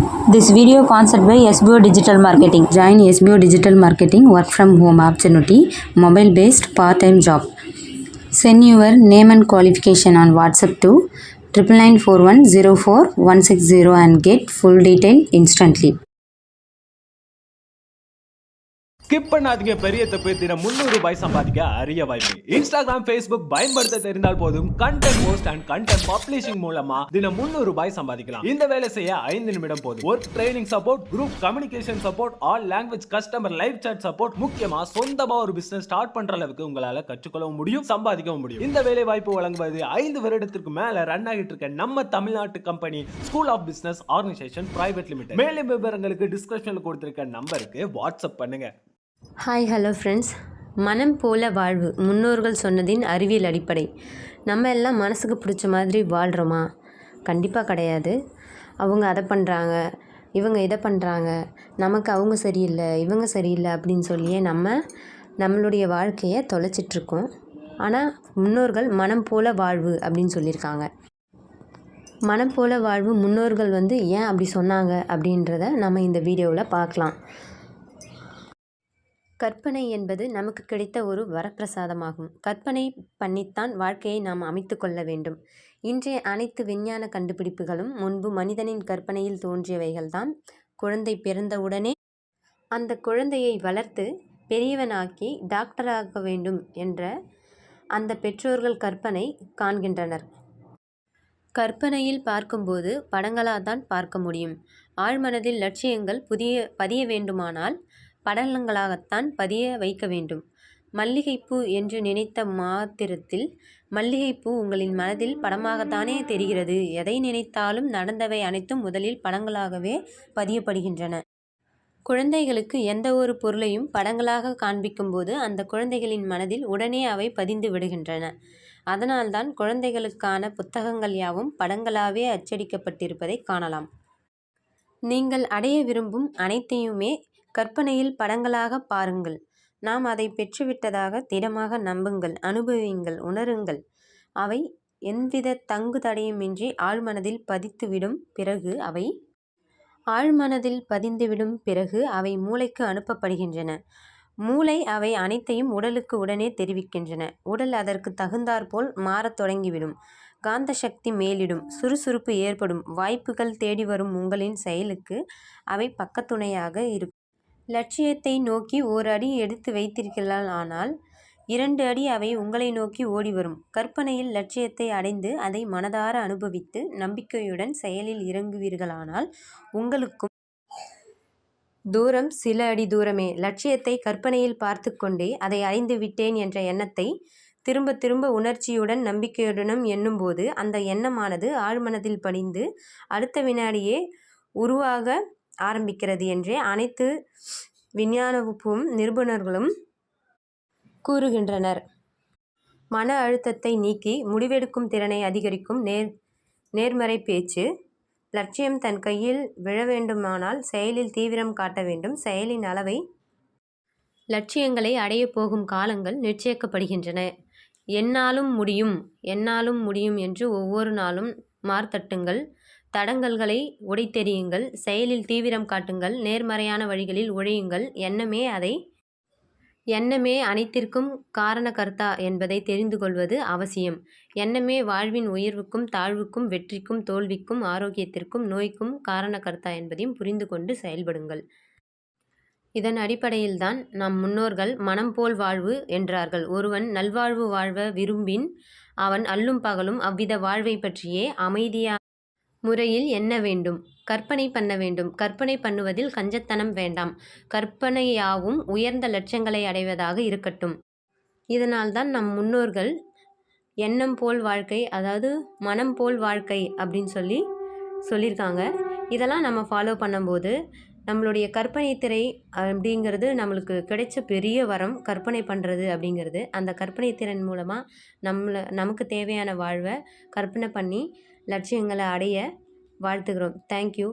This video sponsored by SBO Digital Marketing. Join SBO Digital Marketing work from home opportunity, mobile based part-time job. Send your name and qualification on WhatsApp to 994104 and get full detail instantly. Skip பண்ணாதீங்க. பெரிய தப்பு. தினம் 300 ரூபாய் சம்பாதிக்க அரிய வாய்ப்பு. Instagram, Facebook பயன்படுத்த தெரிந்தால் போதும் content post and content publishing மூலமா தினம் 300 ரூபாய் சம்பாதிக்கலாம். இந்த வேலை செய்ய 5 நிமிடம் போதும். Work training support, group communication support, all language customer live chat support, முக்கியமா சொந்தமா ஒரு பிசினஸ் ஸ்டார்ட் பண்ற அளவுக்கு உங்களால கற்றுக்கொள்ளவும் முடியும், சம்பாதிக்கவும் முடியும். இந்த வேலை வாய்ப்பு வழங்குவது 5 வருடத்திற்கு மேல ரன் ஆகிட்டு இருக்க நம்ம தமிழ்நாட்டு company school of business organisation private limited. மேலும் விவரங்களுக்கு டிஸ்கிரிப்ஷன்ல கொடுத்திருக்க நம்பருக்கு வாட்ஸ்அப் பண்ணுங்க. Hi hello friends. மனம் போல வாழ்வு, முன்னோர்கள் சொன்னதின் அறிவியல் அடிப்படை. நம்ம எல்லாம் மனசுக்கு பிடிச்ச மாதிரி வாழ்கிறோமா? கண்டிப்பாக கிடையாது. அவங்க அதை பண்ணுறாங்க, இவங்க இதை பண்ணுறாங்க, நமக்கு அவங்க சரியில்லை, இவங்க சரியில்லை அப்படின்னு சொல்லியே நம்மளுடைய வாழ்க்கையை தொலைச்சிட்ருக்கோம். ஆனால் முன்னோர்கள் மனம் போல வாழ்வு அப்படின்னு சொல்லியிருக்காங்க. மனம் போல வாழ்வு முன்னோர்கள் ஏன் அப்படி சொன்னாங்க அப்படின்றத நம்ம இந்த வீடியோவில் பார்க்கலாம். கற்பனை என்பது நமக்கு கிடைத்த ஒரு வரப்பிரசாதமாகும். கற்பனை பண்ணித்தான் வாழ்க்கையை நாம் அமைத்து கொள்ள வேண்டும். இன்றைய அனைத்து விஞ்ஞான கண்டுபிடிப்புகளும் முன்பு மனிதனின் கற்பனையில் தோன்றியவைகள்தான். குழந்தை பிறந்தவுடனே அந்த குழந்தையை வளர்த்து பெரியவனாக்கி டாக்டராக வேண்டும் என்ற அந்த பெற்றோர்கள் கற்பனை காண்கின்றனர். கற்பனையில் பார்க்கும்போது படங்களால்தான் பார்க்க முடியும். ஆழ்மனதில் லட்சியங்கள் பதிய வேண்டுமானால் படலங்களாகத்தான் பதிய வைக்க வேண்டும். மல்லிகைப்பூ என்று நினைத்த மாத்திரத்தில் மல்லிகைப்பூ உங்களின் மனதில் படமாகத்தானே தெரிகிறது. எதை நினைத்தாலும் நடந்தவை அனைத்தும் முதலில் படங்களாகவே பதியப்படுகின்றன. குழந்தைகளுக்கு எந்த ஒரு பொருளையும் படங்களாக காண்பிக்கும்போது அந்த குழந்தைகளின் மனதில் உடனே அவை பதிந்து விடுகின்றன. அதனால்தான் குழந்தைகளுக்கான புத்தகங்கள் யாவும் படங்களாகவே அச்சடிக்கப்பட்டிருப்பதை காணலாம். நீங்கள் அடைய விரும்பும் அனைத்தையுமே கற்பனையில் படங்களாக பாருங்கள். நாம் அதை பெற்றுவிட்டதாக திடமாக நம்புங்கள், அனுபவியுங்கள், உணருங்கள். அவை எவ்வித தங்கு தடையுமின்றி ஆழ்மனதில் பதிந்துவிடும் பிறகு அவை மூளைக்கு அனுப்பப்படுகின்றன. மூளை அவை அனைத்தையும் உடலுக்கு உடனே தெரிவிக்கின்றன. உடல் அதற்கு தகுந்தாற்போல் மாறத் தொடங்கிவிடும். காந்த சக்தி மேலிடும், சுறுசுறுப்பு ஏற்படும், வாய்ப்புகள் தேடி வரும். உங்களின் செயலுக்கு அவை பக்கத்துணையாக இருக்கும். லட்சியத்தை நோக்கி ஓர் அடி எடுத்து வைத்தீர்களானால் 2 அடி அவை உங்களை நோக்கி ஓடி வரும். கற்பனையில் லட்சியத்தை அடைந்து அதை மனதார அனுபவித்து நம்பிக்கையுடன் செயலில் இறங்குவீர்களானால் உங்களுக்கும் தூரம் சில அடி தூரமே. லட்சியத்தை கற்பனையில் பார்த்து கொண்டே அதை அடைந்து விட்டேன் என்ற எண்ணத்தை திரும்ப திரும்ப உணர்ச்சியுடன் நம்பிக்கையுடனும் எண்ணும்போது அந்த எண்ணமானது ஆழ்மனதில் படிந்து அடுத்த வினாடியே உருவாக ஆரம்பிக்கிறது என்றே அனைத்து விஞ்ஞானவும் நிபுணர்களும் கூறுகின்றனர். மன அழுத்தத்தை நீக்கி முடிவெடுக்கும் திறனை அதிகரிக்கும் நேர்மறை பேச்சு. லட்சியம் தன் கையில் விழ வேண்டுமானால் செயலில் தீவிரம் காட்ட வேண்டும். செயலின் அளவை லட்சியங்களை அடைய போகும் காலங்கள் நிச்சயிக்கப்படுகின்றன. என்னாலும் முடியும் என்று ஒவ்வொரு நாளும் மார்த்தட்டுங்கள். தடங்கல்களை உடைத்தெறியுங்கள். செயலில் தீவிரம் காட்டுங்கள். நேர்மறையான வழிகளில் உழையுங்கள். எண்ணமே அனைத்திற்கும் காரணகர்த்தா என்பதை தெரிந்து கொள்வது அவசியம். எண்ணமே வாழ்வின் உயர்வுக்கும் தாழ்வுக்கும், வெற்றிக்கும் தோல்விக்கும், ஆரோக்கியத்திற்கும் நோய்க்கும் காரணகர்த்தா என்பதையும் புரிந்து கொண்டு செயல்படுங்கள். இதன் அடிப்படையில்தான் நம் முன்னோர்கள் மனம் போல் வாழ்வு என்றார்கள். ஒருவன் நல்வாழ்வு வாழ்வ விரும்பின் அவன் அல்லும் பகலும் அவ்வித வாழ்வை பற்றியே அமைதியான முறையில் எண்ண வேண்டும், கற்பனை பண்ண வேண்டும். கற்பனை பண்ணுவதில் கஞ்சத்தனம் வேண்டாம். கற்பனையாவும் உயர்ந்த லட்சியங்களை அடைவதாக இருக்கட்டும். இதனால்தான் நம் முன்னோர்கள் எண்ணம் போல் வாழ்க்கை, அதாவது மனம் போல் வாழ்க்கை அப்படின்னு சொல்லியிருக்காங்க. இதெல்லாம் நம்ம ஃபாலோ பண்ணும்போது நம்மளுடைய கற்பனை திரை அப்படிங்கிறது நம்மளுக்கு கிடைச்ச பெரிய வரம். கற்பனை பண்ணுறது அப்படிங்கிறது அந்த கற்பனை திறன் மூலமாக நமக்கு தேவையான வாழ்வை கற்பனை பண்ணி லட்சியங்களை அடைய வாழ்த்துகிறோம். தேங்க்யூ.